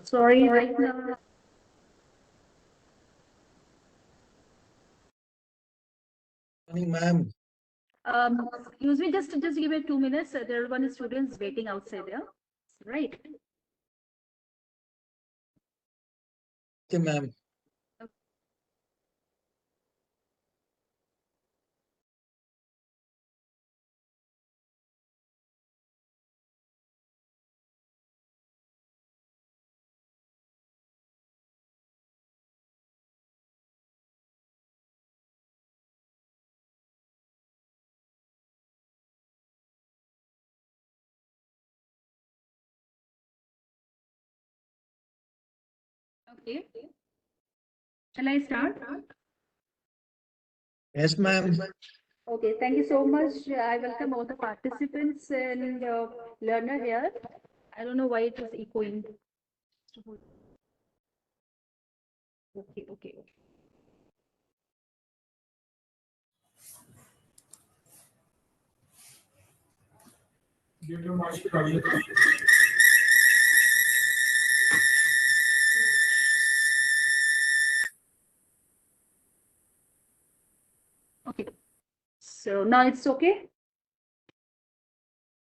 Sorry, right now. Morning, ma'am. Excuse me, just give me 2 minutes. There are one students waiting outside there. Right. Okay, ma'am. Okay. Shall I start? Yes, ma'am. Okay, thank you so much. I welcome all the participants and learner here. I don't know why it was echoing. Okay, okay, okay. Okay. So now it's okay.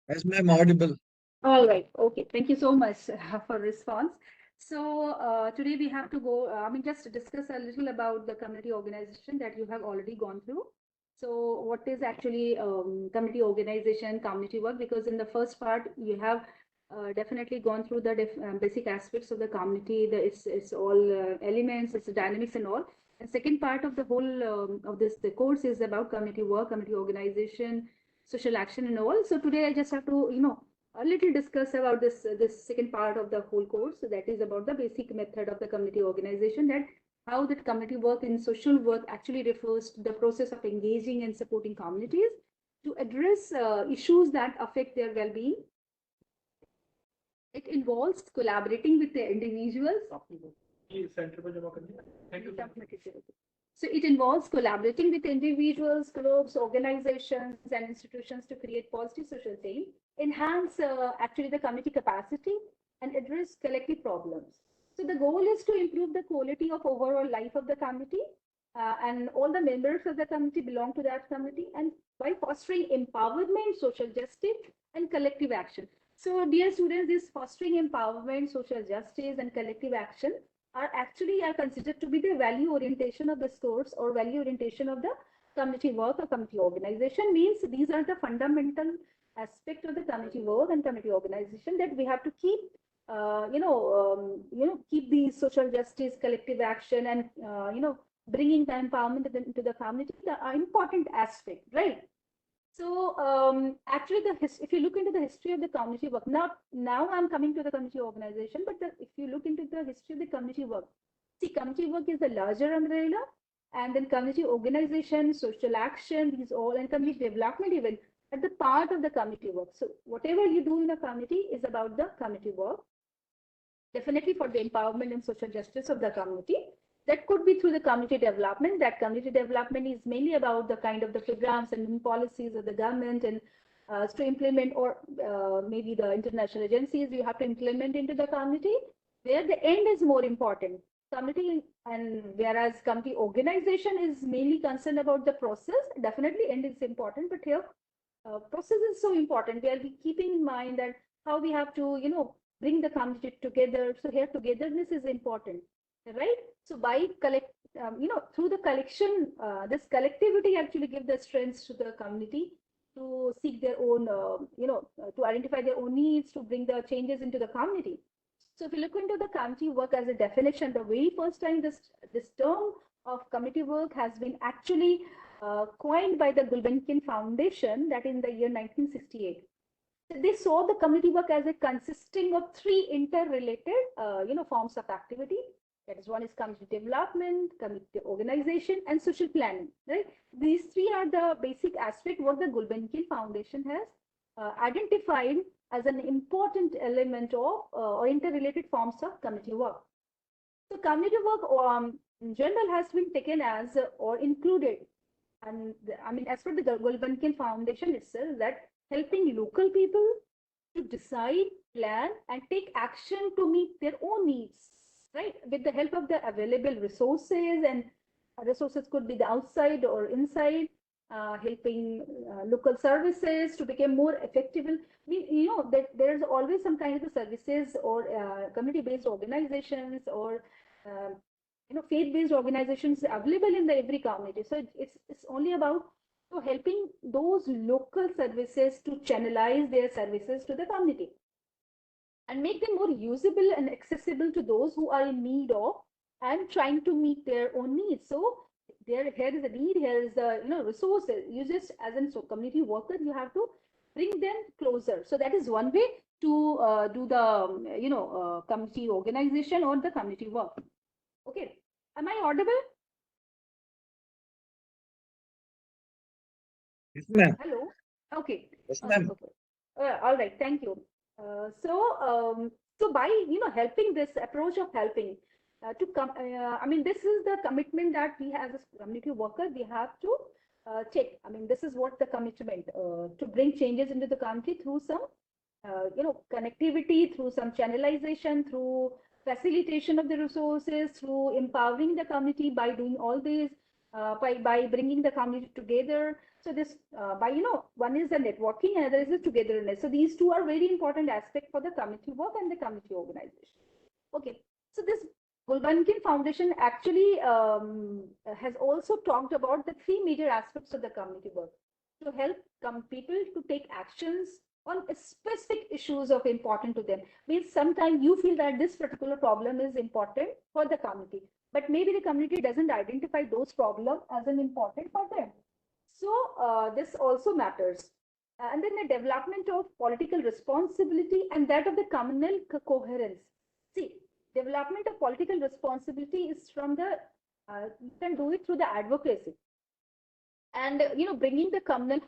Yes, ma'am. Audible. All right. Okay. Thank you so much for response. So today we have to go, just to discuss a little about the community organization that you have already gone through. So what is actually community organization, community work? Because in the first part, you have definitely gone through the basic aspects of the community, it's all elements, its dynamics and all. And second part of the whole of the course is about community work, community organization, social action and all. So today I just have to, a little discuss about this second part of the whole course. So that is about the basic method of the community organization, that how that community work in social work actually refers to the process of engaging and supporting communities to address issues that affect their well-being. It involves collaborating with the individuals. So it involves collaborating with individuals, groups, organizations, and institutions to create positive social change, enhance actually the community capacity, and address collective problems. So the goal is to improve the quality of overall life of the community, and all the members of the community belong to that community, and by fostering empowerment, social justice, and collective action. So, dear students, this fostering empowerment, social justice, and collective action are considered to be the value orientation of this course, or value orientation of the community work or community organization. Means these are the fundamental aspect of the community work and community organization that we have to keep. Keep the social justice, collective action, and bringing the empowerment into the community, the important aspect, right? So actually, if you look into the history of the community work, now I'm coming to the community organization, but if you look into the history of the community work, see, community work is the larger umbrella, and then community organization, social action, these all, and community development even at the part of the community work. So whatever you do in a community is about the community work, definitely for the empowerment and social justice of the community. That could be through the community development. That community development is mainly about the kind of the programs and policies of the government, and to implement, or maybe the international agencies you have to implement into the community, where the end is more important. Community, and whereas community organization is mainly concerned about the process, definitely end is important, but here process is so important, where we keeping in mind that how we have to, bring the community together. So here togetherness is important, right? So by through the collection, this collectivity actually give the strength to the community to seek their own, to identify their own needs, to bring the changes into the community. So if you look into the community work as a definition, the very first time this term of community work has been actually coined by the Gulbenkian Foundation, that in the year 1968. So they saw the community work as a consisting of three interrelated, forms of activity. That is, one is community development, community organization, and social planning. Right? These three are the basic aspect what the Gulbenkian Foundation has identified as an important element of or interrelated forms of community work. So community work in general has been taken as or included, and as per the Gulbenkian Foundation itself, that helping local people to decide plan, and take action to meet their own needs, right? With the help of the available resources, and resources could be the outside or inside, helping local services to become more effective. That there's always some kind of the services or community-based organizations or faith-based organizations available in the every community. So it's only about helping those local services to channelize their services to the community and make them more usable and accessible to those who are in need of and trying to meet their own needs. So here is a need, here is the resources. You just as a community worker, you have to bring them closer. So that is one way to do the community organization or the community work. Okay, am I audible? Yes, ma'am. Hello. Okay. Yes, Okay. ma'am. Okay. All right. Thank you. So by helping this approach of helping to come, I mean, this is the commitment that we as a community worker we have to take. I mean, this is what the commitment to bring changes into the community through some connectivity, through some channelization, through facilitation of the resources, through empowering the community by doing all these, by bringing the community together. So this, one is the networking, and other is the togetherness. So these two are very important aspects for the community work and the community organization. Okay, so this Gulbenkian Foundation actually has also talked about the three major aspects of the community work to help people to take actions on specific issues of important to them. Means sometimes you feel that this particular problem is important for the community, but maybe the community doesn't identify those problems as an important for them. So this also matters. And then the development of political responsibility and that of the communal coherence. See, development of political responsibility is from the, you can do it through the advocacy. And bringing the communal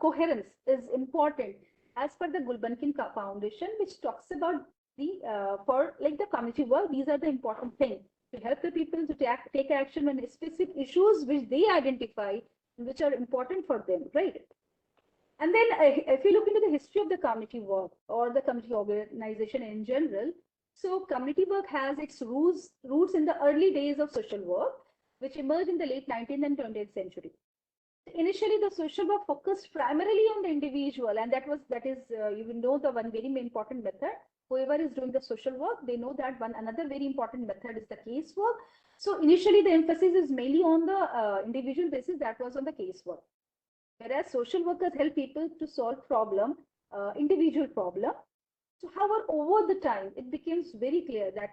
coherence is important as per the Gulbenkian Foundation, which talks about the for like the community work. These are the important things to help the people to take action on specific issues which they identify, which are important for them, right? And then if you look into the history of the community work or the community organization in general, so community work has its roots in the early days of social work, which emerged in the late 19th and 20th century. Initially, the social work focused primarily on the individual, and that is you will know the one very important method. Whoever is doing the social work, they know that another very important method is the case work. So initially, the emphasis is mainly on the individual basis. That was on the case work, whereas social workers help people to solve problem, individual problem. So, however, over the time, it becomes very clear that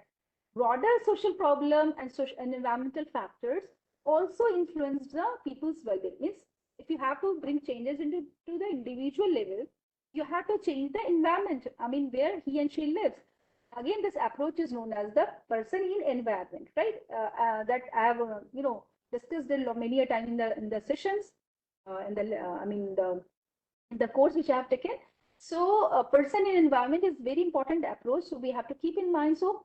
broader social problem and social and environmental factors also influence the people's well-being. Means if you have to bring changes into the individual level, you have to change the environment. I mean, where he and she lives. Again, this approach is known as the person in environment, right? That I have discussed many a time in the sessions, in the I mean the course which I have taken. So a person in environment is very important approach. So we have to keep in mind. So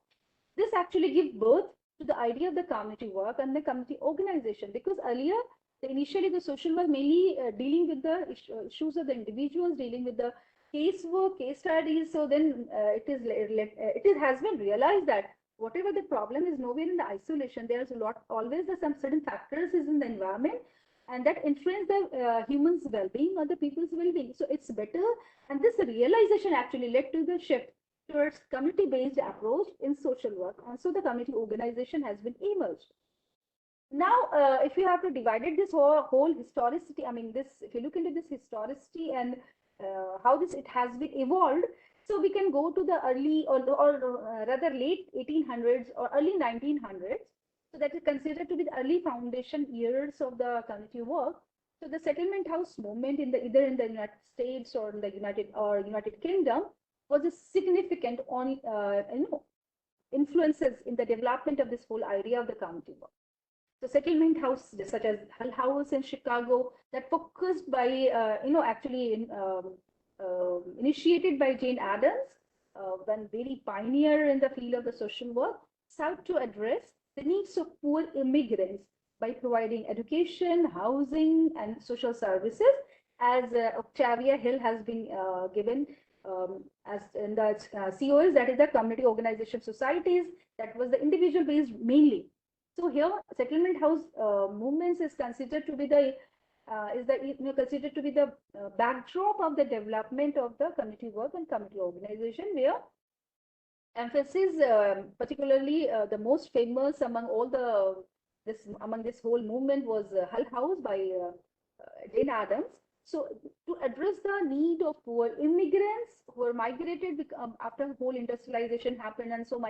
this actually gives birth to the idea of the community work and the community organization, because earlier, initially the social work mainly dealing with the issues of the individuals, dealing with the case work, case studies. So then it has been realized that whatever the problem is nowhere in the isolation. There's always some certain factors is in the environment, and that influence the humans' well-being or the people's well-being. So it's better, and this realization actually led to the shift towards community-based approach in social work, and so the community organization has been emerged. Now, if you have to divide this whole historicity, I mean, if you look into this historicity and how it has been evolved, so we can go to the early or rather late 1800s or early 1900s. So that is considered to be the early foundation years of the community work. So the settlement house movement either in the United States or in the United Kingdom was a significant on influences in the development of this whole idea of the community work. So settlement house such as Hull House in Chicago, that focused by actually initiated by Jane Addams, one very pioneer in the field of the social work, sought to address the needs of poor immigrants by providing education, housing, and social services. As Octavia Hill has been given, as in the COS, that is the community organization societies, that was the individual based mainly. So here settlement house movements is considered to be the considered to be the backdrop of the development of the community work and community organization, where emphasis, particularly the most famous among all the among this whole movement was Hull House by Jane Addams. So to address the need of poor immigrants who were migrated after the whole industrialization happened, and so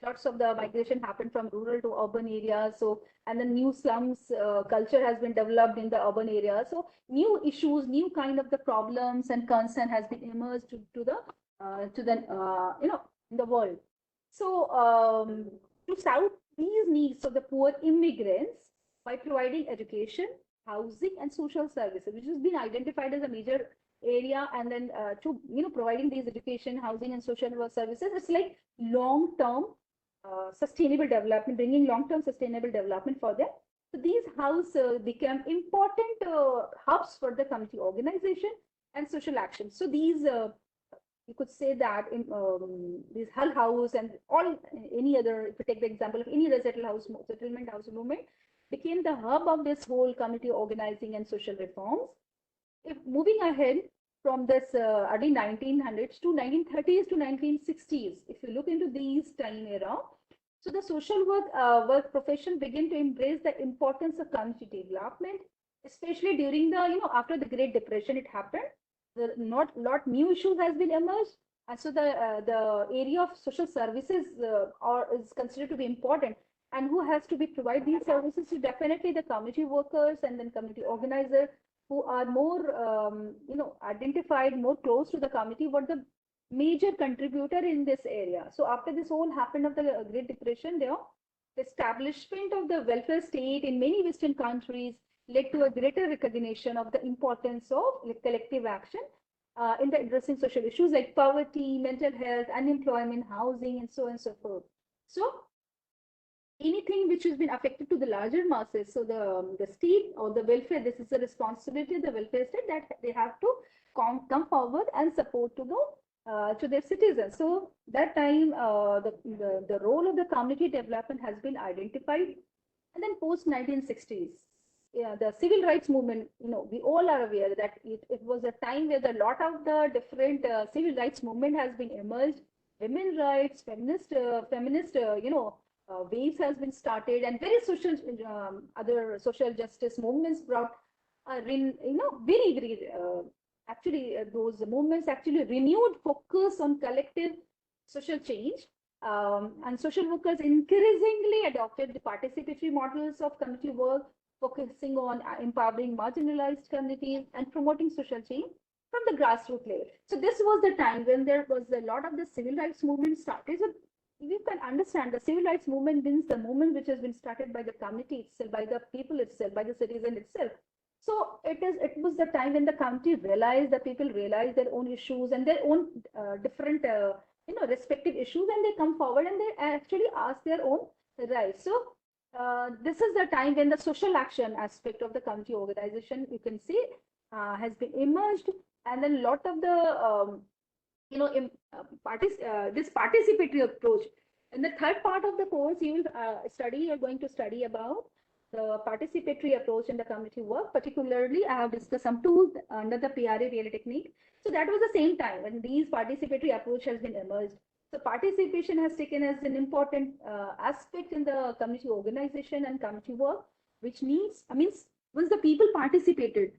lots of the migration happened from rural to urban areas. So, and the new slums culture has been developed in the urban areas. So new issues, new kind of the problems and concern has been emerged to the in the world. So to solve these needs of the poor immigrants by providing education, housing, and social services, which has been identified as a major area, and then to providing these education, housing, and social services, it's like long-term sustainable development, bringing long-term sustainable development for them. So these houses become important hubs for the community organization and social action. So these you could say that in these Hull House and all any other, if you take the example of any other settlement house movement, became the hub of this whole community organizing and social reforms. If moving ahead from this early 1900s to 1930s to 1960s, if you look into these time era, so the social work profession began to embrace the importance of community development, especially during the after the Great Depression it happened. Lot new issues has been emerged, and so the area of social services is considered to be important. And who has to be provide these services? So definitely the community workers and then community organizers who are more identified, more close to the community, what the major contributor in this area. So after this whole happened of the Great Depression, the establishment of the welfare state in many Western countries led to a greater recognition of the importance of collective action in the addressing social issues like poverty, mental health, unemployment, housing, and so on and so forth. So anything which has been affected to the larger masses, so the state or the welfare, this is the responsibility of the welfare state, that they have to come forward and support to their citizens. So that time the role of the community development has been identified. And then post 1960s, the civil rights movement, we all are aware that it was a time where a lot of the different civil rights movement has been emerged. Women rights, feminist waves has been started, and various social other social justice movements brought those movements actually renewed focus on collective social change. And social workers increasingly adopted the participatory models of community work, focusing on empowering marginalized communities and promoting social change from the grassroots level. So this was the time when there was a lot of the civil rights movement started. So you can understand the civil rights movement means the movement which has been started by the community itself, by the people itself, by the citizen itself. So it was the time when the community realized, the people realized their own issues and their own different respective issues, and they come forward and they actually ask their own rights. So this is the time when the social action aspect of the community organization, you can see, has been emerged, and then a lot of the this participatory approach. In the third part of the course, you're going to study about the participatory approach in the community work. Particularly, I have discussed some tools under the PRA real technique. So that was the same time when these participatory approach has been emerged. So participation has taken as an important aspect in the community organization and community work, which means once the people participated,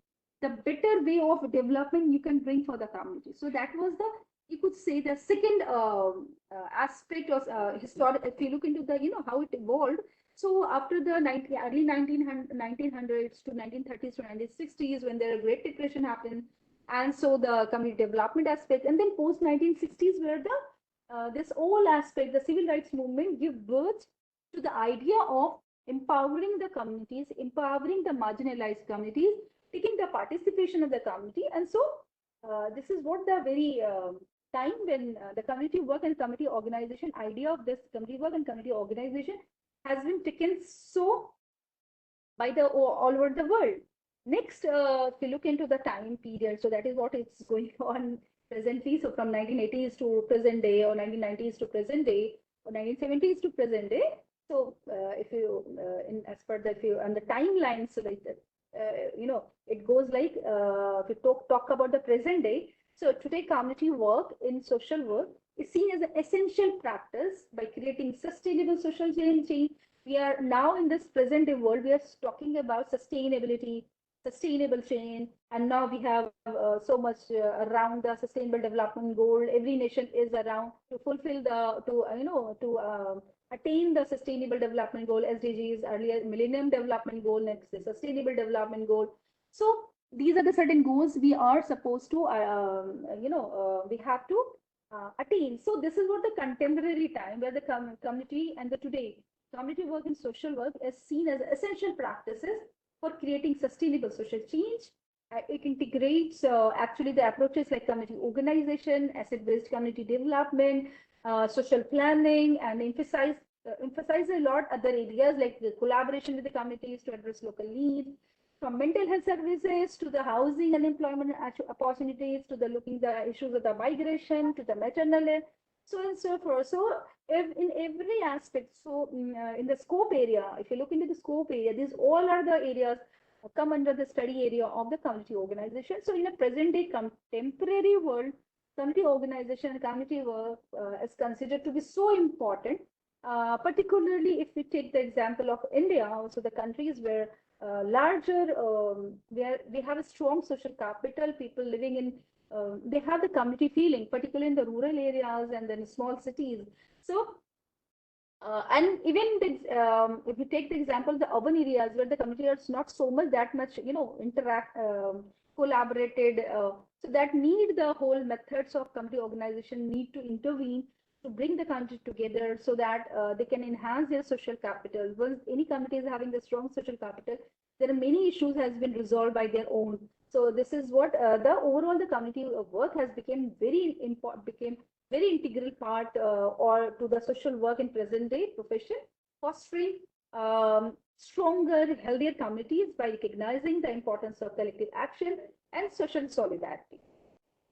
the better way of development you can bring for the community. So that was the, you could say, the second aspect of historic. If you look into the how it evolved. So after the early 1900s to 1930s to 1960s, when the Great Depression happened, and so the community development aspect, and then post 1960s, where the this whole aspect, the civil rights movement, give birth to the idea of empowering the communities, empowering the marginalized communities, taking the participation of the community. And so this is what the very time when the community work and community organization idea of this community work and community organization has been taken so by the all over the world. Next, if you look into the time period, so that is what is going on presently. So from 1980s to present day, or 1990s to present day, or 1970s to present day. So if you, in as per the, if you on the timeline, so like it goes like, if you talk about the present day. So today, community work in social work is seen as an essential practice by creating sustainable social change. We are now in this present day world, we are talking about sustainability, sustainable change, and now we have so much around the sustainable development goal. Every nation is around to fulfill the, to attain the sustainable development goal, SDGs, earlier Millennium Development Goal, next the Sustainable Development Goal. So these are the certain goals we are supposed to, we have to attain. So this is what the contemporary time, where the community and the today community work and social work is seen as essential practices for creating sustainable social change. It integrates actually the approaches like community organization, asset-based community development, social planning, and emphasize a lot other areas like the collaboration with the communities to address local needs, from mental health services to the housing and employment opportunities, to the looking the issues of the migration, to the maternal health, so and so forth. So if in every aspect, so in the scope area, if you look into the scope area, these all are the areas come under the study area of the community organization. So in a present day contemporary world, community organization and community work is considered to be so important, particularly if we take the example of India, also the countries where larger, where we have a strong social capital, people living in, they have the community feeling, particularly in the rural areas and then small cities. So and even the, if you take the example, the urban areas where the community is not so much that much, interact, collaborated, so that need the whole methods of community organization need to intervene to bring the country together so that they can enhance their social capital. Once any community is having the strong social capital, there are many issues has been resolved by their own. So this is what the overall the community work has become very important, became very integral part or to the social work in present day profession, fostering stronger, healthier communities by recognizing the importance of collective action and social solidarity.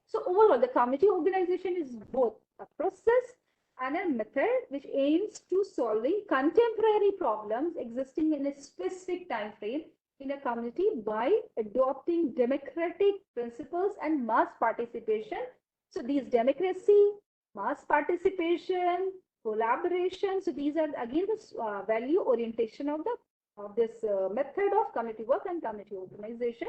So overall, the community organization is both a process and a method which aims to solving contemporary problems existing in a specific time frame in a community by adopting democratic principles and mass participation. So these democracy, mass participation, collaboration. So these are again the value orientation of the this method of community work and community organization.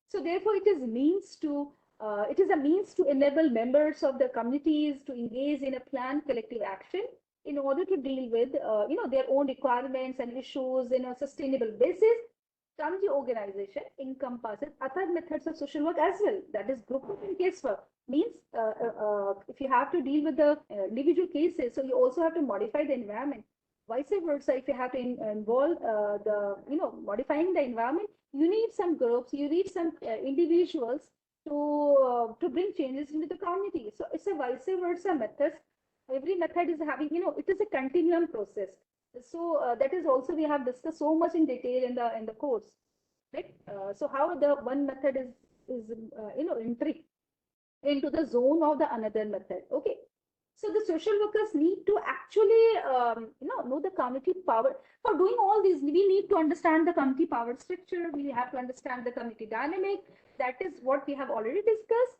So therefore, it is a means to enable members of the communities to engage in a planned collective action in order to deal with their own requirements and issues in a sustainable basis. Community organization encompasses other methods of social work as well. That is group work and case work. Means if you have to deal with the individual cases, so you also have to modify the environment. Vice versa, if you have to involve modifying the environment, you need some groups, you need some individuals to bring changes into the community. So it's a vice versa method. Every method is having, it is a continuum process. So that is also we have discussed so much in detail in the course, right? So how the one method is entry into the zone of the another method. Okay. So the social workers need to actually know the community power. For doing all these, we need to understand the community power structure. We have to understand the community dynamic. That is what we have already discussed.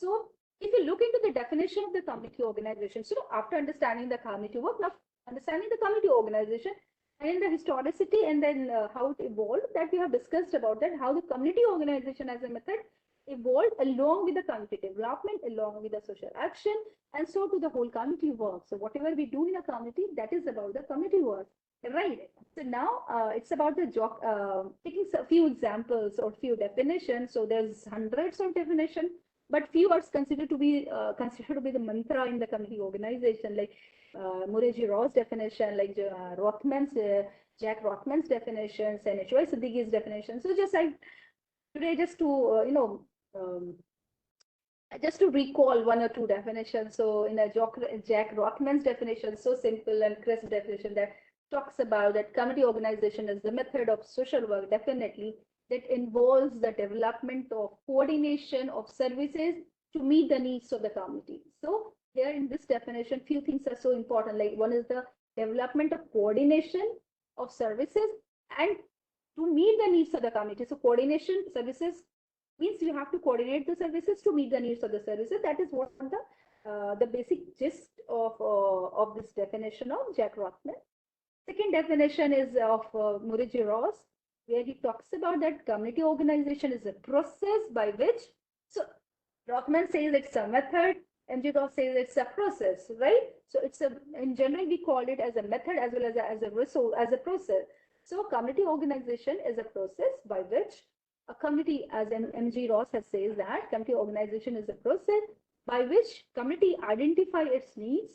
So if you look into the definition of the community organization, so after understanding the community work, now understanding the community organization and the historicity and then how it evolved, that we have discussed about that, how the community organization as a method evolved along with the community development, along with the social action, and so to the whole community work. So whatever we do in a community, that is about the community work, right? So now it's about the taking a few examples or few definitions. So there's hundreds of definitions, but few are considered to be the mantra in the community organization, like Murray Raw's definition, like Jack Rothman's definitions, and H.Y. Siddiqui's definition. So just like today, just to just to recall one or two definitions. So in a Jack Rothman's definition, so simple, and Chris' definition that talks about that community organization is the method of social work, definitely, that involves the development of coordination of services to meet the needs of the community. So here in this definition, few things are so important. Like one is the development of coordination of services and to meet the needs of the community. So coordination services means you have to coordinate the services to meet the needs of the services. That is what the basic gist of this definition of Jack Rothman. Second definition is of Murray Ross, where he talks about that community organization is a process by which, so Rothman says it's a method, M.G. Ross says it's a process, right? So it's a, in general, we call it as a method as well as a resource, as a process. So community organization is a process by which a community, as M.G. Ross has says that community organization is a process by which community identify its needs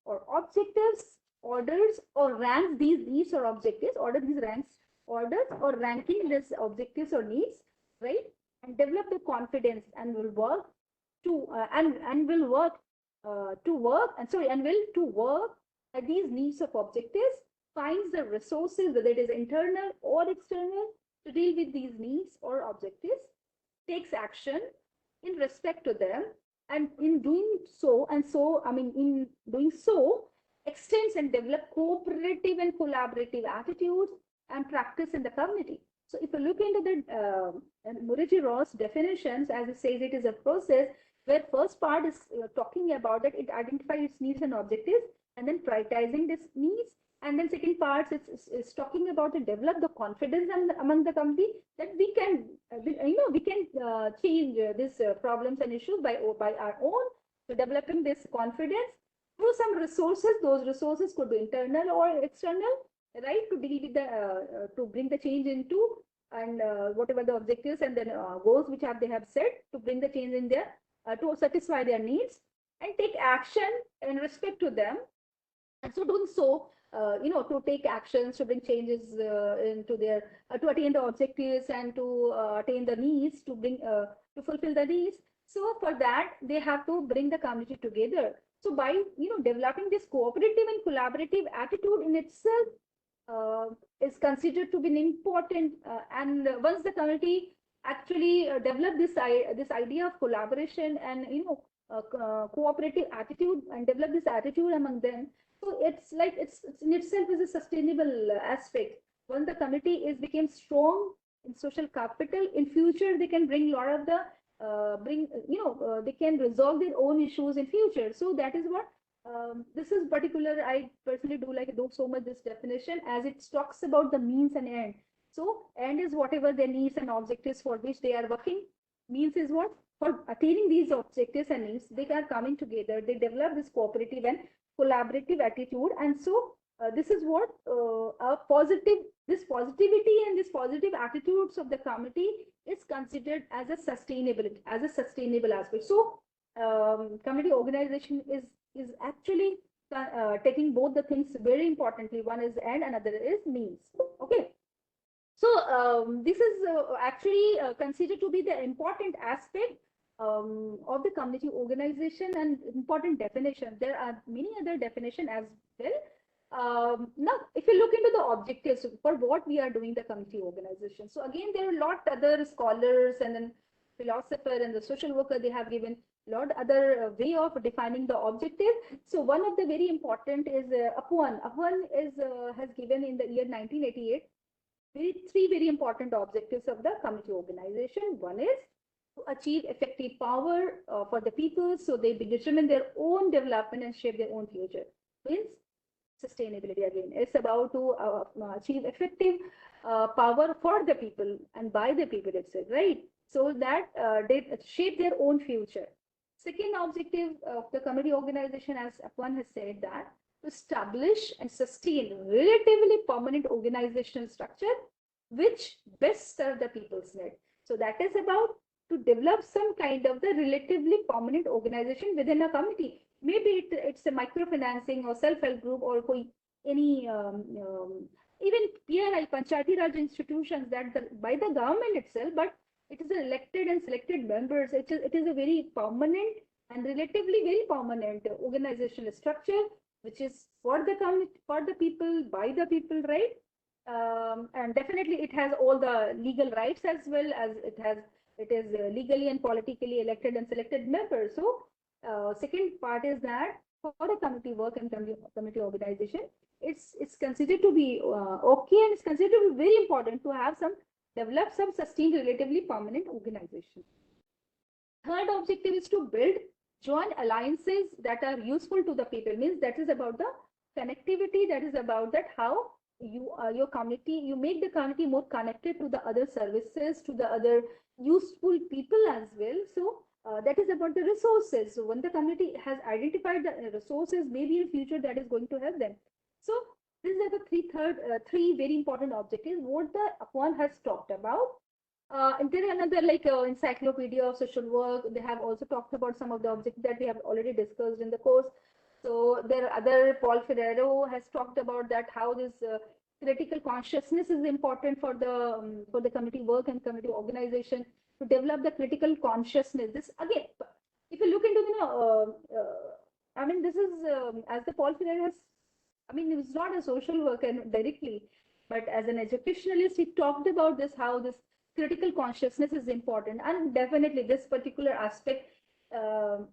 or objectives, orders or ranks these needs or objectives, order these ranks, orders or ranking these objectives or needs, right? And develop the confidence and will work to and will work to work and sorry and will to work at these needs of objectives, finds the resources, whether it is internal or external, to deal with these needs or objectives, takes action in respect to them, and in doing so, in doing so, extends and develop cooperative and collaborative attitudes and practice in the community. So if you look into the Murray Ross definitions, as it says, it is a process where first part is talking about that it identifies its needs and objectives and then prioritizing these needs. And then second part is talking about to develop the confidence among the community that we can, change these problems and issues by our own. So developing this confidence through some resources. Those resources could be internal or external, right? To deal with the to bring the change into and whatever the objectives and then goals which they have set to bring the change in there to satisfy their needs and take action in respect to them. And so doing so, to take actions to bring changes into their to attain the objectives and to attain the needs to bring to fulfill the needs. So for that, they have to bring the community together. So by developing this cooperative and collaborative attitude in itself is considered to be an important. And once the community actually develop this idea of collaboration and cooperative attitude and develop this attitude among them, so it's like it's in itself is a sustainable aspect. Once the community is became strong in social capital, in future they can bring a lot of the they can resolve their own issues in future. So that is what this is particular. I personally do so much this definition as it talks about the means and end. So end is whatever their needs and objectives for which they are working. Means is what for attaining these objectives and needs they are coming together. They develop this cooperative and collaborative attitude, and so this is what this positivity and this positive attitudes of the community is considered as a sustainable aspect. So community organization is actually taking both the things very importantly. One is end, another is means. Okay. So this is actually considered to be the important aspect of the community organization and important definition. There are many other definitions as well. Now, if you look into the objectives for what we are doing the community organization. So again, there are a lot other scholars and then philosopher and the social worker, they have given a lot other way of defining the objective. So one of the very important is Upwan. Upwan has given in the year 1988 three very important objectives of the community organization. One is to achieve effective power for the people so they determine their own development and shape their own future. Means sustainability again. It's about to achieve effective power for the people and by the people itself, right? So that they shape their own future. Second objective of the community organization, as Upwan has said, that to establish and sustain relatively permanent organizational structure which best serve the people's need. So that is about to develop some kind of the relatively permanent organization within a community. Maybe it's a microfinancing or self-help group or any even PRI, Panchayati Raj institutions that by the government itself, but it is elected and selected members. It is a very permanent and relatively very permanent organizational structure, which is for the community, for the people, by the people, right? And definitely it has all the legal rights as well as it has it is legally and politically elected and selected members. So second part is that for the community work and community organization, it's considered to be okay, and it's considered to be very important to have some develop some sustained, relatively permanent organization. Third objective is to build joint alliances that are useful to the people. Means that is about the connectivity. That is about that how you your community, you make the community more connected to the other services, to the other useful people as well. So that is about the resources. So when the community has identified the resources, maybe in future that is going to help them. So these are the three very important objectives what the Upon has talked about. And there are another like encyclopedia of social work. They have also talked about some of the objectives that we have already discussed in the course. So there are other, Paul Ferrero has talked about that how this critical consciousness is important for the community work and community organization to develop the critical consciousness. This again, if you look into I mean this is as the Paul Ferrero has, I mean it's not a social worker directly, but as an educationalist, he talked about this how this critical consciousness is important, and definitely this particular aspect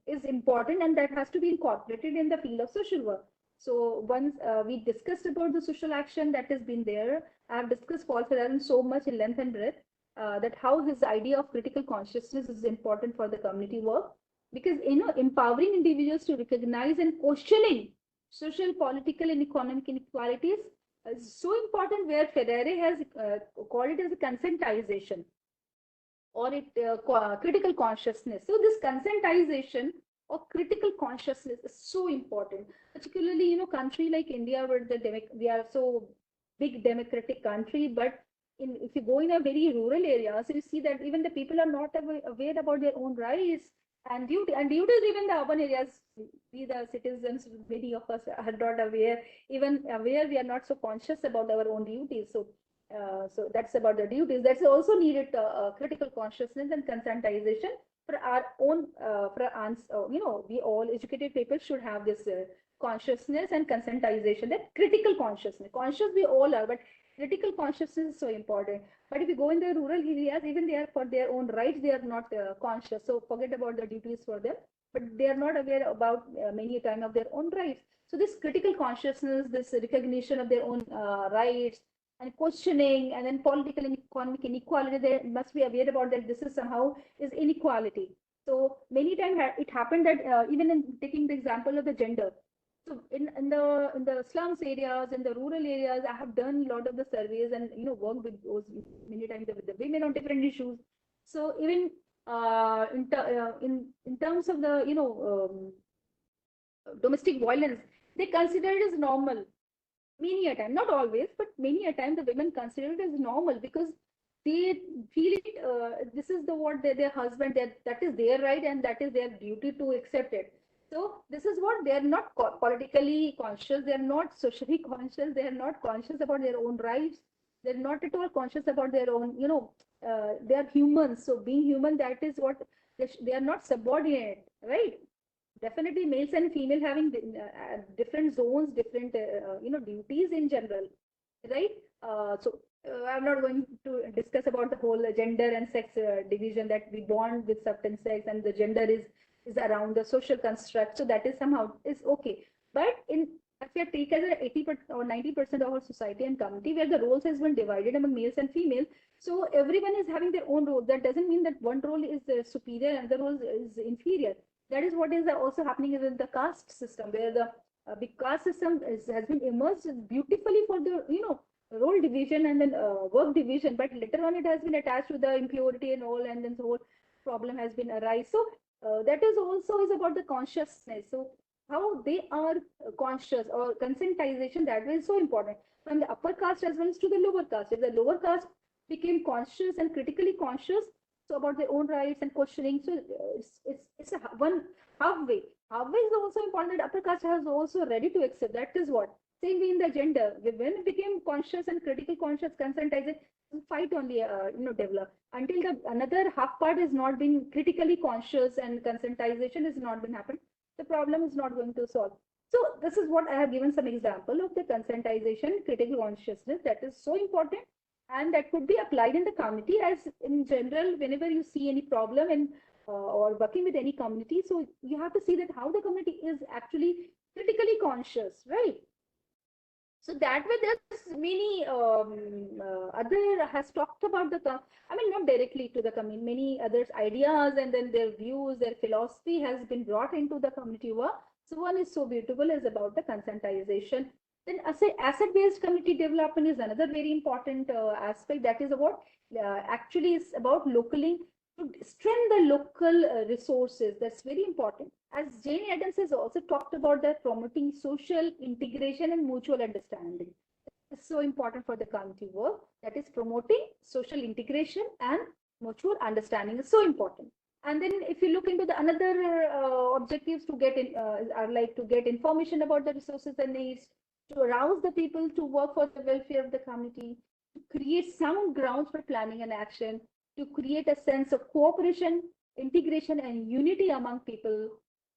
is important, and that has to be incorporated in the field of social work. So once we discussed about the social action that has been there, I have discussed Paul Ferrero so much in length and breadth that how his idea of critical consciousness is important for the community work, because empowering individuals to recognize and questioning social, political, and economic inequalities is so important, where Ferrari has called it as a consentization, or critical consciousness. So this consentization or critical consciousness is so important, particularly country like India, where we are so big democratic country, but if you go in a very rural area, so you see that even the people are not aware about their own rights and duties. Even the urban areas, we the citizens, many of us are not aware. Even aware, we are not so conscious about our own duties. So so that's about the duties. That's also needed critical consciousness and conscientization for our own we all educated people should have this consciousness and conscientization, that critical consciousness. Conscious we all are, but critical consciousness is so important. But if you go in the rural areas, even they are for their own rights, they are not conscious. So forget about the duties for them, but they are not aware about many a time of their own rights. So this critical consciousness, this recognition of their own rights and questioning, and then political and economic inequality, they must be aware about that this is somehow is inequality. So many times it happened that even in taking the example of the gender, so in the slums areas, in the rural areas, I have done a lot of the surveys and worked with those many times with the women on different issues. So even in terms of the domestic violence, they consider it as normal. Many a time, not always, but many a time, the women consider it as normal because they feel it. This is the what their husband, that is their right, and that is their duty to accept it. So this is what they are not politically conscious. They are not socially conscious. They are not conscious about their own rights. They're not at all conscious about their own. They are humans. So being human, that is what they are not subordinate, right? Definitely males and female having different zones, different duties in general, right? I'm not going to discuss about the whole gender and sex division, that we born with certain sex and the gender is around the social construct. So that is somehow is okay. But if you take as 80% or 90% of our society and community, where the roles has been divided among males and females, so everyone is having their own role. That doesn't mean that one role is superior and the role is inferior. That is what is also happening in the caste system, where the big caste system has been immersed beautifully for the role division and then work division, but later on it has been attached to the impurity and all, and then the whole problem has been arise. So that is also is about the consciousness. So how they are conscious or conscientization, that is so important from the upper caste as well as to the lower caste. If the lower caste became conscious and critically conscious, so about their own rights and questioning, so it's a one halfway. Halfway is also important, that upper caste has also ready to accept. That is what same way in the gender, when it became conscious and critical conscious, conscientized, fight only develop until the another half part is not being critically conscious and conscientization has not been happened. The problem is not going to solve. So this is what I have given some example of the conscientization, critical consciousness, that is so important. and that could be applied in the community. As in general, whenever you see any problem in or working with any community, so you have to see that how the community is actually critically conscious, right? So that way, there's many other has talked about I mean, not directly to the community, many others ideas and then their views, their philosophy has been brought into the community work. So one is so beautiful is about the conscientization. Then asset-based community development is another very important aspect, that is about actually is about locally to strengthen the local resources. That's very important. As Jane Addams has also talked about that promoting social integration and mutual understanding. It's so important for the community work. That is promoting social integration and mutual understanding is so important. And then if you look into the another objectives to get in are like to get information about the resources and needs, to arouse the people to work for the welfare of the community, to create sound grounds for planning and action, to create a sense of cooperation, integration, and unity among people,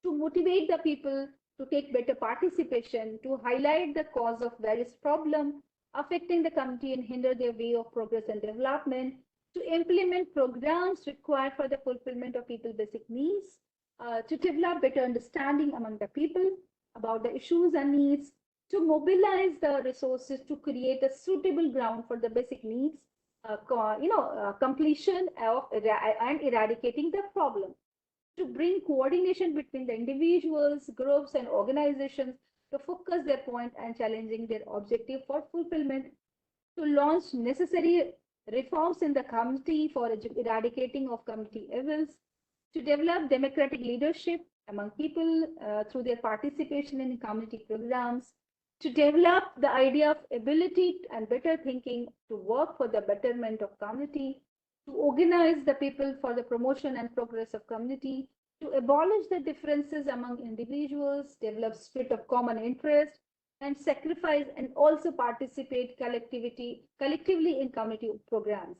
to motivate the people to take better participation, to highlight the cause of various problems affecting the community and hinder their way of progress and development, to implement programs required for the fulfillment of people's basic needs, to develop better understanding among the people about the issues and needs, to mobilize the resources to create a suitable ground for the basic needs, completion of and eradicating the problem, to bring coordination between the individuals, groups, and organizations to focus their point and challenging their objective for fulfillment, to launch necessary reforms in the community for eradicating of community evils, to develop democratic leadership among people through their participation in community programs, to develop the idea of ability and better thinking to work for the betterment of community, to organize the people for the promotion and progress of community, to abolish the differences among individuals, develop spirit of common interest, and sacrifice and also participate collectively in community programs,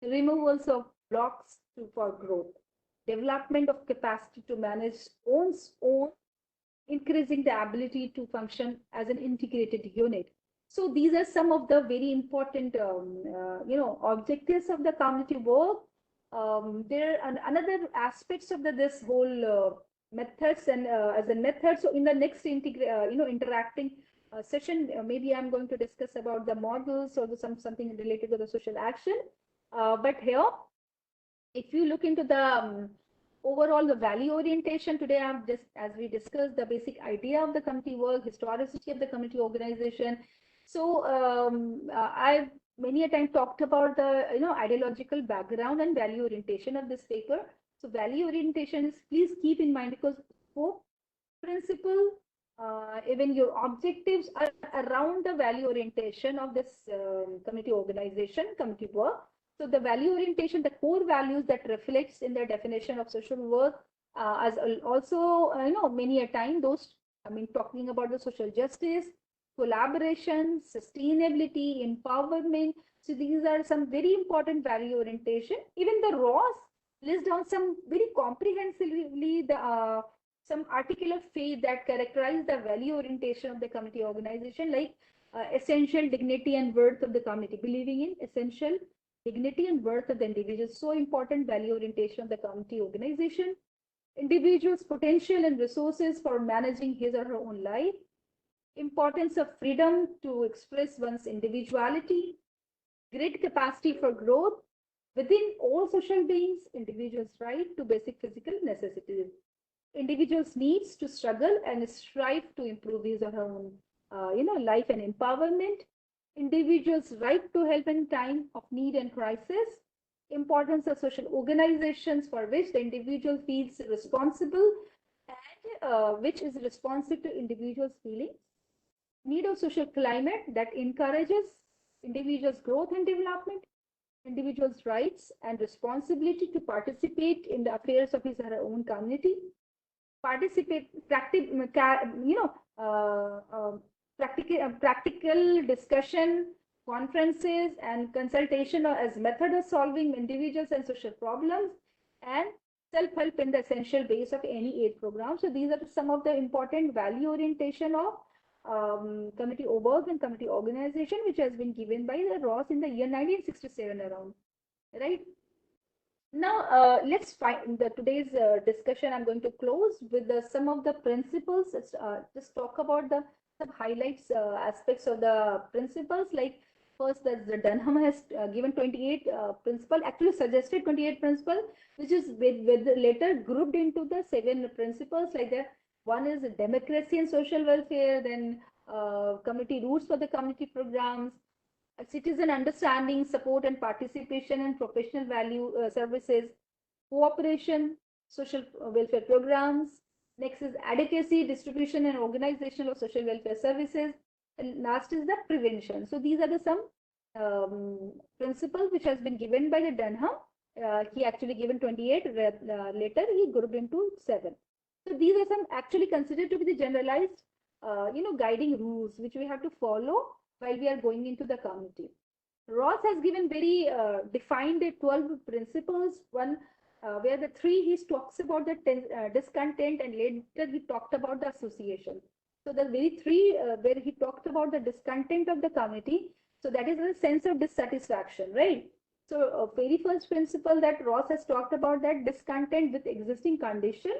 removals of blocks for growth, development of capacity to manage own, increasing the ability to function as an integrated unit. So these are some of the very important, objectives of the community work. There are another aspects of this whole methods and as a method. So in the next interacting session, maybe I'm going to discuss about the models or something related to the social action. But here, if you look into the overall the value orientation, today I'm just, as we discussed, the basic idea of the community work, historicity of the community organization. So I've many a time talked about the ideological background and value orientation of this paper. So value orientation is, please keep in mind, because hope principle, even your objectives are around the value orientation of this community organization, community work. So the value orientation, the core values that reflects in the definition of social work, as also, many a time those, I mean, talking about the social justice, collaboration, sustainability, empowerment. So these are some very important value orientation. Even the Ross lists down some very comprehensively the some article of faith that characterize the value orientation of the community organization, like essential dignity and worth of the community, believing in essential dignity and worth of the individual. So important value orientation of the community organization. Individual's potential and resources for managing his or her own life. Importance of freedom to express one's individuality. Great capacity for growth within all social beings. Individuals' right to basic physical necessities. Individuals' needs to struggle and strive to improve his or her own, life and empowerment. Individuals' right to help in time of need and crisis. Importance of social organizations for which the individual feels responsible and which is responsive to individuals' feelings. Need of social climate that encourages individuals' growth and development. Individuals' rights and responsibility to participate in the affairs of his or her own community. Practical discussion, conferences, and consultation as method of solving individuals and social problems, and self-help in the essential base of any aid program. So these are some of the important value orientation of community work and community organization, which has been given by the Ross in the year 1967 around, right? Now, let's find the today's discussion. I'm going to close with some of the principles. Just talk about the some highlights aspects of the principles. Like first, that the Dunham has given 28 principle, actually suggested 28 principle, which is with later grouped into the 7 principles. Like the one is democracy and social welfare, then community roots for the community programs, citizen understanding, support and participation in professional value services, cooperation, social welfare programs. Next is adequacy, distribution and organization of social welfare services. And last is the prevention. So these are the some principles which has been given by the Dunham. He actually given 28, later he grouped into 7. So these are some actually considered to be the generalized, guiding rules which we have to follow while we are going into the community. Ross has given very defined 12 principles. One where the 3 he talks about the discontent, and later he talked about the association. So the very 3 where he talked about the discontent of the community. So that is the sense of dissatisfaction, right? So very first principle that Ross has talked about, that discontent with existing condition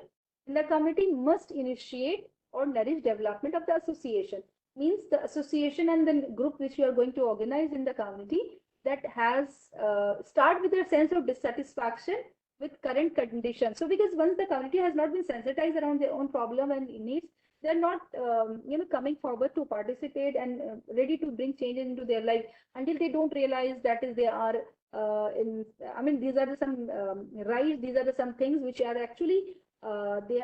in the community must initiate or nourish development of the association. Means the association and the group which you are going to organize in the community that has start with a sense of dissatisfaction with current conditions. So because once the community has not been sensitized around their own problem and needs, they're not coming forward to participate and ready to bring change into their life until they don't realize that is they are these are the some rights, these are the some things which are actually they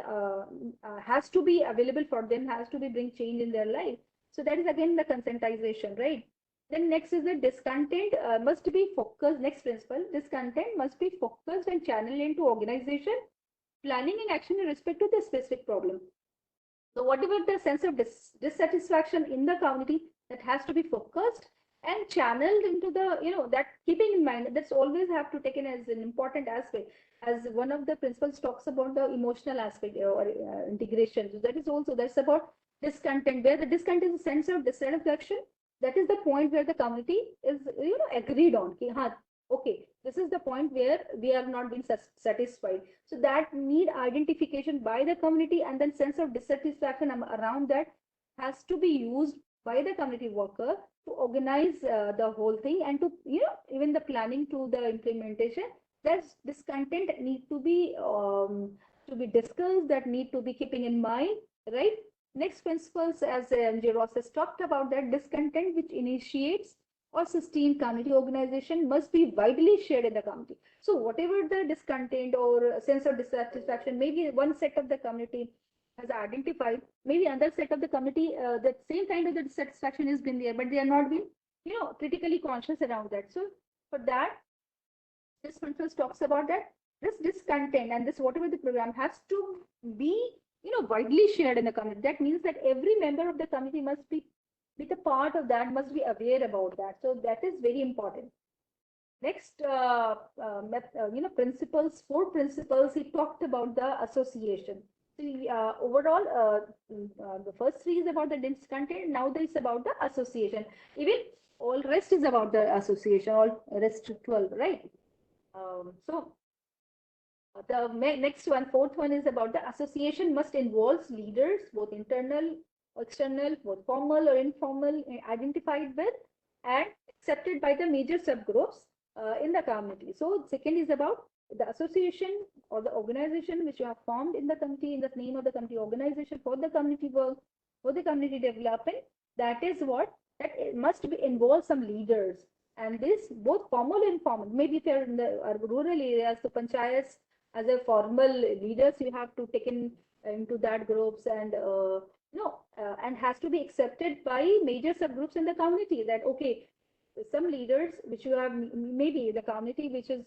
has to be available for them, has to be bring change in their life. So that is again the conscientization, right? Then next is the discontent must be focused. Next principle, discontent must be focused and channeled into organization, planning and action in respect to the specific problem. So whatever the sense of dissatisfaction in the community, that has to be focused and channeled into the, that keeping in mind, that's always have to taken as an important aspect. As one of the principles talks about the emotional aspect or integration. So that is also, that's about discontent, where the discontent is a sense of dissatisfaction. That is the point where the community is, agreed on. Okay, this is the point where we have not been satisfied. So that need identification by the community, and then sense of dissatisfaction around that has to be used by the community worker to organize the whole thing, and to, even the planning to the implementation. That discontent need to be discussed, that need to be keeping in mind, right? Next principles, as M.J. Ross has talked about, that discontent which initiates or sustain community organization must be widely shared in the community. So whatever the discontent or sense of dissatisfaction, maybe one set of the community has identified, maybe another set of the community, that same kind of the dissatisfaction has been there, but they are not being, critically conscious around that. So for that, this principle talks about that this discontent and this whatever the program has to be, widely shared in the community. That means that every member of the community must be the part of that, must be aware about that. So that is very important. Next, principles, 4 principles, he talked about the association. So overall, the first 3 is about the discontent. Now there is about the association. Even all rest is about the association, all rest 12, right? So the next one, 4th one, is about the association must involve leaders, both internal, external, both formal or informal, identified with and accepted by the major subgroups in the community. So second is about the association or the organization which you have formed in the community, in the name of the community organization, for the community work, for the community development. That is what, that it must be involve some leaders. And this both formal and informal. Maybe if you're in the rural areas, the panchayats as a formal leaders, you have to take into that groups, and and has to be accepted by major subgroups in the community. That okay, some leaders which you have, maybe the community which is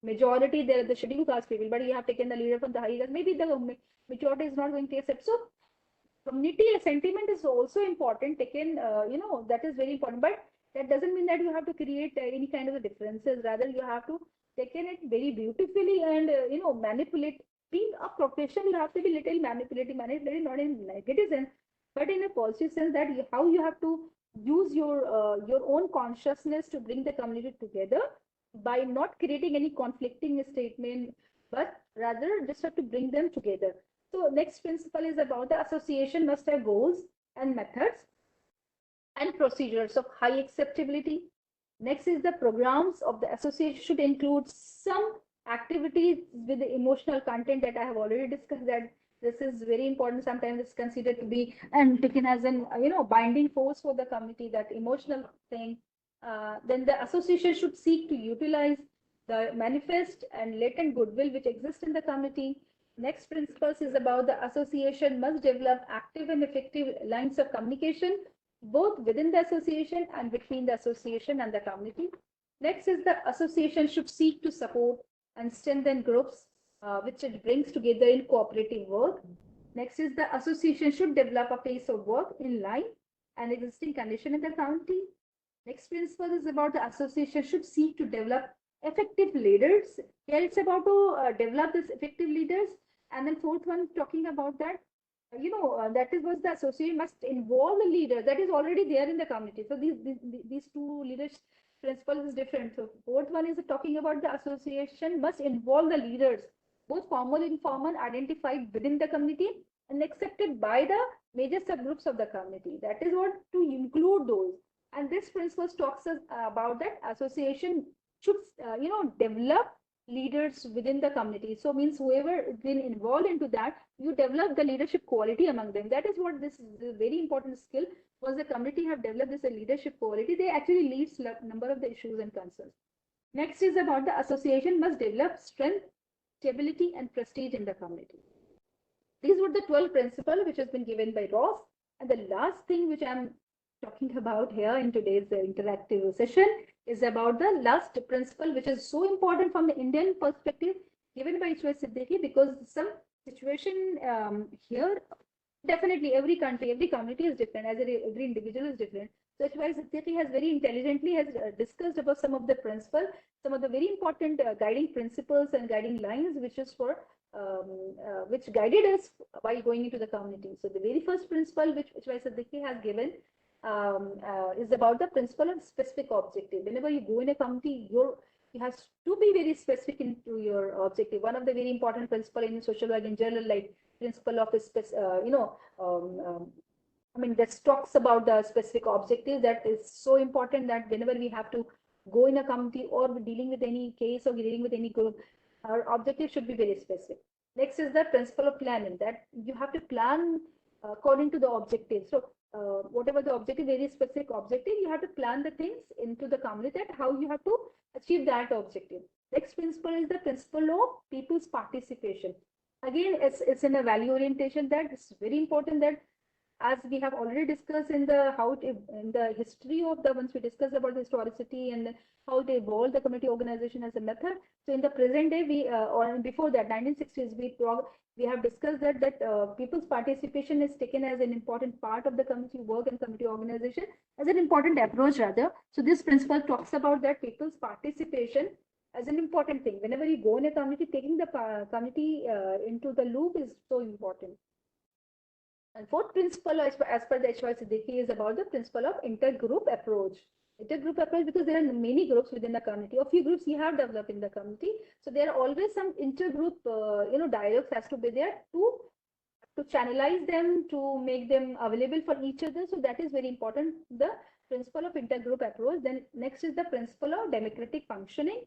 majority, the scheduled caste people, but you have taken the leader from the high caste, maybe the majority is not going to accept. So community sentiment is also important, taken, that is very important, but that doesn't mean that you have to create any kind of differences. Rather, you have to taken it very beautifully and manipulate being a professional, you have to be little manipulative, not in negative sense, but in a positive sense that how you have to use your own consciousness to bring the community together by not creating any conflicting statement, but rather just have to bring them together. So next principle is about the association must have goals and methods and procedures of high acceptability. Next is the programs of the association should include some activities with the emotional content that I have already discussed, that this is very important. Sometimes it's considered to be and taken as an binding force for the committee, that emotional thing. Then the association should seek to utilize the manifest and latent goodwill which exists in the committee. Next principles is about the association must develop active and effective lines of communication both within the association and between the association and the community. Next is the association should seek to support and strengthen groups which it brings together in cooperative work. Next is the association should develop a pace of work in line and existing condition in the county. Next principle is about the association should seek to develop effective leaders. Here it's about to develop this effective leaders. And then fourth one talking about that that is what the association must involve the leader that is already there in the community. So these two leadership principles is different. So fourth one is talking about the association must involve the leaders, both formal and informal, identified within the community and accepted by the major subgroups of the community. That is what to include those. And this principle talks us about that association should develop leaders within the community. So means whoever been involved into that, you develop the leadership quality among them. That is what this is a very important skill. Once the community have developed this leadership quality, they actually leads number of the issues and concerns. Next is about the association must develop strength, stability, and prestige in the community. These were the 12 principles which has been given by Ross. And the last thing which I'm talking about here in today's interactive session is about the last principle, which is so important from the Indian perspective given by Ishwar Siddiqui, because some situation here, definitely every country, every community is different, as every individual is different. So Ishwar Siddiqui has very intelligently has discussed about some of the principles, some of the very important guiding principles and guiding lines, which is for which guided us while going into the community. So the very first principle which Ishwar Siddiqui has given is about the principle of specific objective. Whenever you go in a community, you have to be very specific into your objective. One of the very important principle in social work in general, like principle of I mean, that talks about the specific objective. That is so important that whenever we have to go in a community or dealing with any case or dealing with any group, our objective should be very specific. Next is the principle of planning, that you have to plan according to the objective. So whatever the objective, very specific objective, you have to plan the things into the community, that how you have to achieve that objective. Next principle is the principle of people's participation. Again, it's in a value orientation, that it's very important that, as we have already discussed in the in the history of the, once we discussed about the historicity and how they evolved the community organization as a method. So in the present day, we or before that 1960s, we have discussed that people's participation is taken as an important part of the community work and community organization, as an important approach rather. So this principle talks about that people's participation as an important thing. Whenever you go in a community, taking the community into the loop is so important. And fourth principle, as per the Ishwar Siddiqui, is about the principle of intergroup approach. Intergroup approach, because there are many groups within the community, or few groups you have developed in the community. So there are always some intergroup, dialogues has to be there to channelize them, to make them available for each other. So that is very important, the principle of intergroup approach. Then next is the principle of democratic functioning.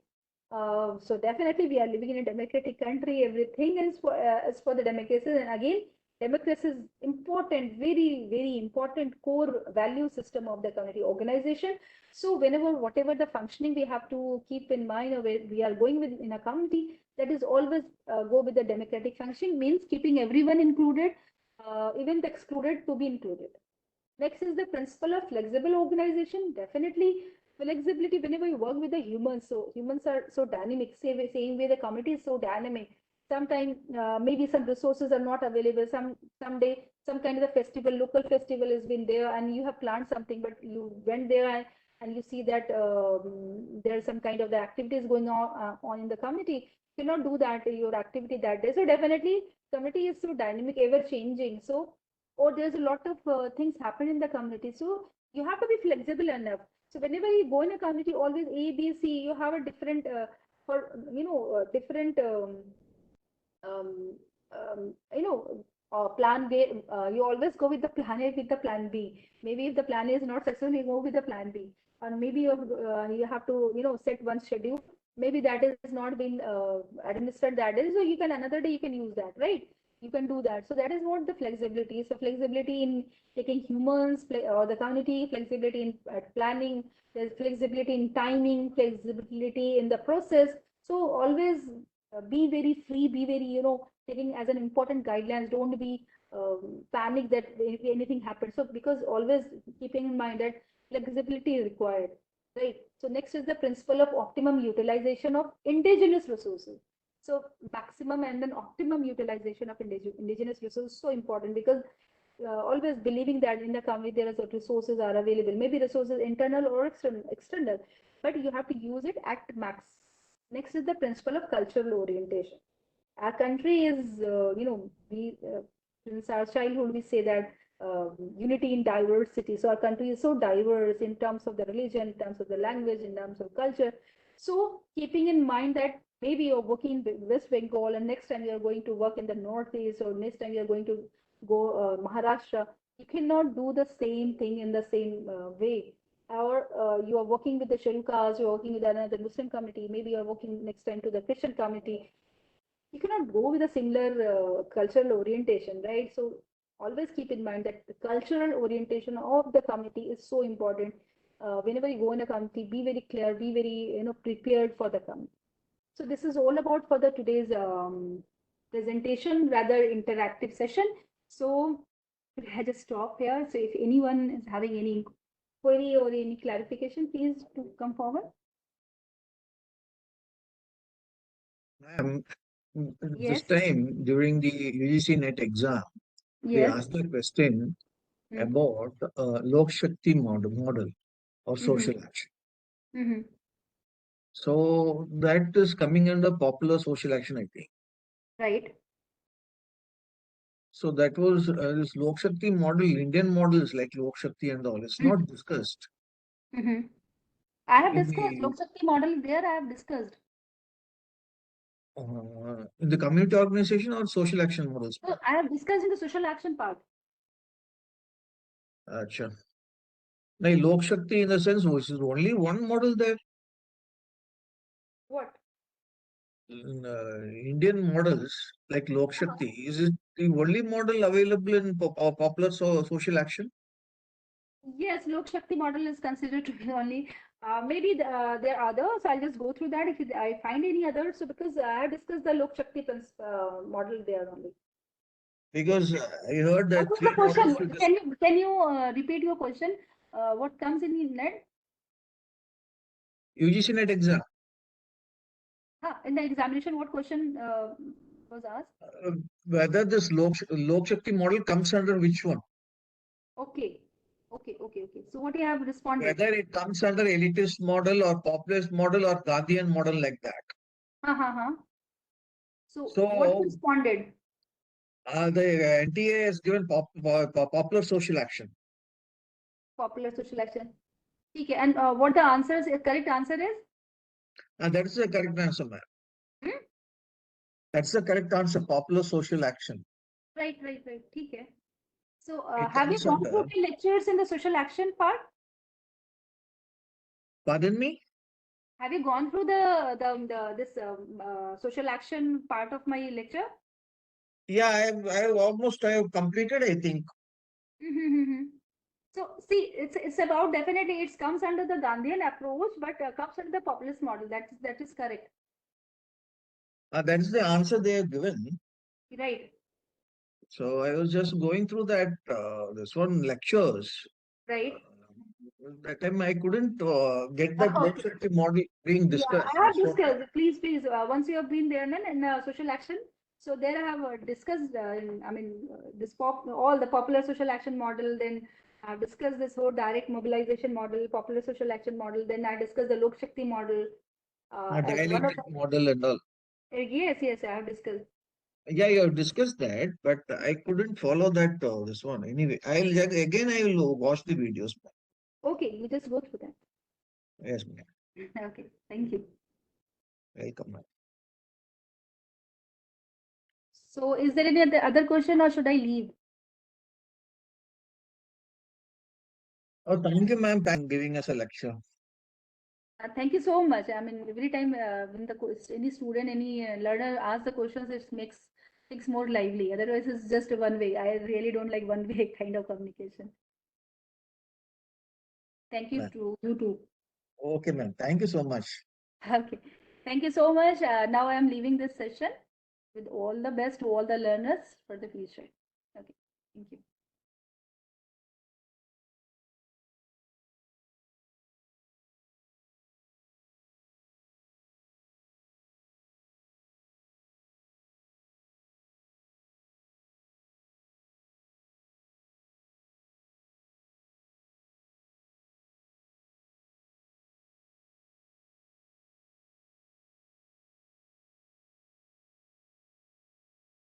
So definitely we are living in a democratic country. Everything is for the democracy. And again, democracy is important, very, very important core value system of the community organization. So whenever, whatever the functioning we have to keep in mind, or we are going with in a community, that is always go with the democratic function, means keeping everyone included, even the excluded to be included. Next is the principle of flexible organization. Definitely flexibility whenever you work with the humans. So humans are so dynamic, same way the community is so dynamic. Sometimes maybe some resources are not available. Someday some kind of a festival, local festival has been there, and you have planned something, but you went there and and you see that there's some kind of the activities going on in the community, you cannot do that your activity that day. So definitely community is so dynamic, ever changing. So, or there's a lot of things happen in the community. So you have to be flexible enough. So whenever you go in a community, always A, B, C, you have a different for different um, plan B. You always go with the plan A with the plan B. Maybe if the plan A is not successful, you go with the plan B. Or maybe you have to set one schedule. Maybe that is not been administered that day, so you can another day you can use that, right? You can do that. So that is what the flexibility. So flexibility in taking humans or the community, flexibility in planning, there's flexibility in timing, flexibility in the process. So always be very free, be very, taking as an important guidelines. Don't be panic that if anything happens. So because always keeping in mind that flexibility is required, right? So next is the principle of optimum utilization of indigenous resources. So maximum and then optimum utilization of indigenous resources is so important, because always believing that in the community there are certain resources are available, maybe resources internal or external, but you have to use it at max. Next is the principle of cultural orientation. Our country is, we since our childhood we say that unity in diversity. So our country is so diverse in terms of the religion, in terms of the language, in terms of culture. So keeping in mind that maybe you're working in West Bengal and next time you're going to work in the Northeast, or next time you're going to go Maharashtra, you cannot do the same thing in the same way. Or you are working with the scheduled caste, you're working with another Muslim community, maybe you're working next time to the Christian community. You cannot go with a similar cultural orientation, right? So always keep in mind that the cultural orientation of the community is so important. Whenever you go in a community, be very clear, be very prepared for the community. So this is all about for the today's presentation, rather interactive session. So I just stop here. So if anyone is having any query or any clarification, please to come forward. Ma'am, this Yes. time during the UGC NET exam, they Yes. asked a question Mm-hmm. about Lok Shakti model of Mm-hmm. social action. Mm-hmm. So that is coming under popular social action, I think. Right. So that was this Lok Shakti model, Indian models like Lok Shakti and all. It's not discussed Mm-hmm. I have in discussed the Lok Shakti model there. I have discussed. community organization or social action models. So I have discussed in the social action part. Acha. Now, Lok Shakti in the sense, which is only one model there. What? Indian models like Lok Shakti, is it the only model available in popular social action? Yes, Lok Shakti model is considered to be only. Maybe there are others. I'll just go through that if I find any others. So because I have discussed the Lok Shakti model there only. Because I heard What that was the three question? models to this Can you repeat your question? What comes in net? UGC NET exam. In the examination, what question was asked? Uh, Whether this Lok Shakti model comes under which one? Okay, okay. So what you have responded? Whether it comes under elitist model or populist model or Gandhian model like that. Uh-huh. So what you So responded? the NTA has given popular social action. Popular social action. Okay, and what the answer is, correct answer is? That is the correct answer, ma'am. Hmm? That's the correct answer, popular social action. Right. Okay. So It have you comes gone through under, the lectures in the social action part? pardon me? Have you gone through the this social action part of my lecture? Yeah, I have completed, I think. Mm-hmm. So see, it's about definitely it comes under the Gandhian approach, but comes under the populist model. That is correct, That's the answer they have given. right? So I was just going through that, this one lectures. Right. That time I couldn't get that Lok Okay. Shakti model being Yeah, discussed. I have That's what discussed. Please. Once you have been there, in social action, so there I have discussed. I mean, this all the popular social action model. Then I've discussed this whole direct mobilization model, popular social action model. Then I discussed the Lok Shakti model as one of Dialectic model and all. yes, yes, I have discussed. Yeah, you have discussed that, but I couldn't follow that this one. Anyway, again I will watch the videos. Okay, you just go through that. Yes, ma'am. Okay, thank you. Welcome, ma'am. So, is there any other question, or should I leave? Oh, thank you, ma'am. Thank giving us a lecture. Thank you so much. I mean, every time when any student, any learner asks the questions, it makes things more lively. Otherwise, it's just one way. I really don't like one way kind of communication. Thank you Ma'am. to you too. Okay, ma'am. Thank you so much. Okay. Thank you so much. Now I am leaving this session with all the best to all the learners for the future. Okay. Thank you.